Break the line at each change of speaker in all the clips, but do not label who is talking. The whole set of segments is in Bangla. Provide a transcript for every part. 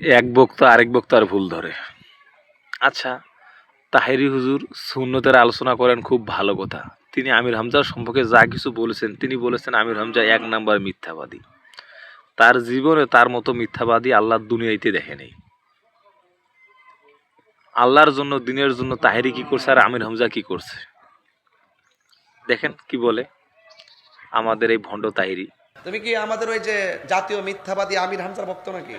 এক বক্তা আরেক বক্তার ভুল ধরে। আচ্ছা, তাহেরি হুজুর সুন্নতের আলোচনা করেন, খুব ভালো কথা। তিনি আমির হামজার সম্পর্কে যা কিছু বলেছেন, তিনি বলেছেন আমির হামজা ১ নাম্বার মিথ্যাবাদী। তার জীবনে তার মতো মিথ্যাবাদী আল্লাহর দুনিয়াইতে দেখেনি। আল্লাহর জন্য, দিনের জন্য তাহেরি কি করছে আর আমির হামজা কি করছে দেখেন কি বলে আমাদের এই ভণ্ড তাহেরি।
তুমি কি আমাদের ওই যে জাতীয় মিথ্যাবাদী আমির হামজার ভক্ত নাকি?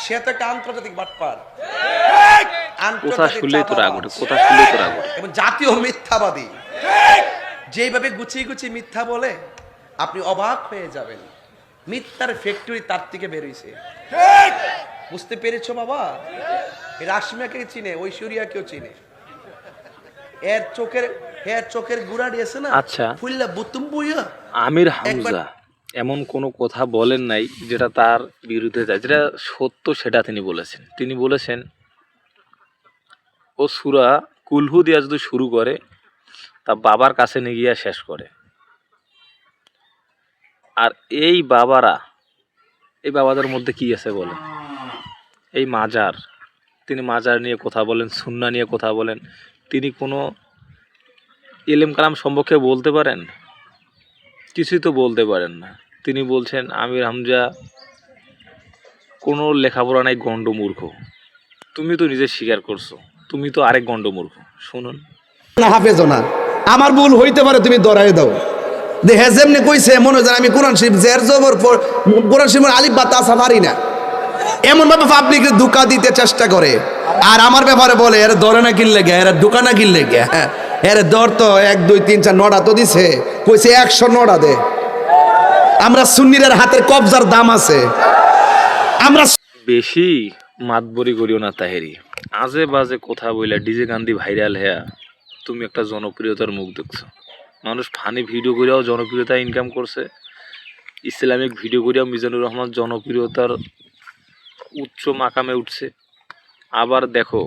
সে তো একটা আন্তর্জাতিক বাটপার,
কথা শুনলেই তো রাগ ওঠে, কথা শুনলেই তো রাগ ওঠে।
এবং জাতীয় মিথ্যাবাদী যেভাবে গুছিয়ে গুছিয়ে মিথ্যা বলে আপনি অবাক হয়ে যাবেন। মিথ্যার ফ্যাক্টরি তার থেকে বেরোইছে, বুঝতে পেরেছো বাবা? রাশমিয়াকে চিনে, ঐশ্বরিয়াকেও চিনে। এর চোখের গুড়া দিয়েছে না।
আচ্ছা,
ফুললা বুতুম বুইয়া
আমির হামজা এমন কোনো কথা বলেন নাই যেটা তার বিরুদ্ধে যায়, যেটা সত্য সেটা তিনি বলেছেন। তিনি বলেছেন ও সূরা কুলহু দিয়া যদি শুরু করে তা বাবার কাছে নিয়ে গিয়া শেষ করে। আর এই বাবাদের মধ্যে কি আছে বলেন? এই মাজার, তিনি মাজার নিয়ে কথা বলেন, সুন্নাহ নিয়ে কথা বলেন। তিনি কোনো ইলম কালাম সম্পর্কে বলতে পারেন? কিছুই তো বলতে পারেন না। তিনি বলছেন আমির হামজা কোনো লেখাপড়া নাই, গণ্ডমূর্খ। তুমি তো নিজে স্বীকার করছো, তুমি তো আরেক গণ্ডমূর্খ। শুনুন,
হাফেজ না, আমার ভুল হইতে পারে, তুমি দরাই দাও। দেখে যেমনি কইছে মনে হয় আমি কোরআন শরীফ জের জবর কোরআন শরীফের আলিফ বা তাসা পারি না, এমন ভাবে পাবলিককে ধোঁকা দিতে চেষ্টা করে। আর আমার ব্যাপারে বলে এর ধরে না কিনলে গে, এর দোকান না কিনলে গে। হ্যাঁ, এর দর তো 1 2 3 4 নড়া তো দিছে, কইছে 100 নড়া দে। আমরা সুন্নিদের হাতের কবজার দাম আছে। আমরা
বেশি মাতবরি করিও না তাহেরি। আজে বাজে কথা বইলা ডিজে গান্ধী ভাইরাল হ্যাঁ তুমি একটা জনপ্রিয়তার মুখ দেখছো। মানুষ ফানি ভিডিও করেও জনপ্রিয়তা ইনকাম করছে, ইসলামিক ভিডিও করেও মিজানুর রহমান জনপ্রিয়তার উচ্চ মাকামে উঠছে। আবার দেখো,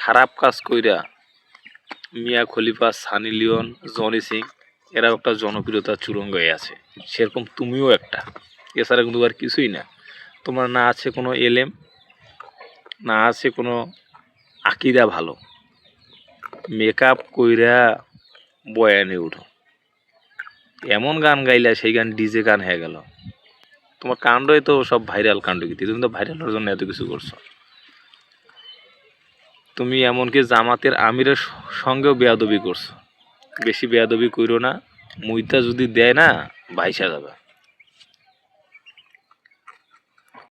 খারাপ কাজ কইরা মিয়া খলিফা, সানি লিওন, জনি সিং এরাও একটা জনপ্রিয়তার চুরঙ্গে আছে, সেরকম তুমিও একটা। এছাড়া কিন্তু আর কিছুই না। তোমার না আছে কোনো এলেম, না আছে কোনো আকিদা ভালো, মেকআপ কইরা বয়ানে উঠো, এমন গান গাইলা সেই গান ডিজে গান হয়ে গেল। তোমার কাণ্ডই তো সব ভাইরাল কাণ্ড, কিন্তু তুমি তো ভাইরালের জন্য এত কিছু করছো। তুমি এমনকি জামাতের আমিরের সঙ্গেও বেয়াদবি করছো। বেশি বেয়াদবি কইরো না, মুইতা যদি দেয় না ভাইসা যাবে।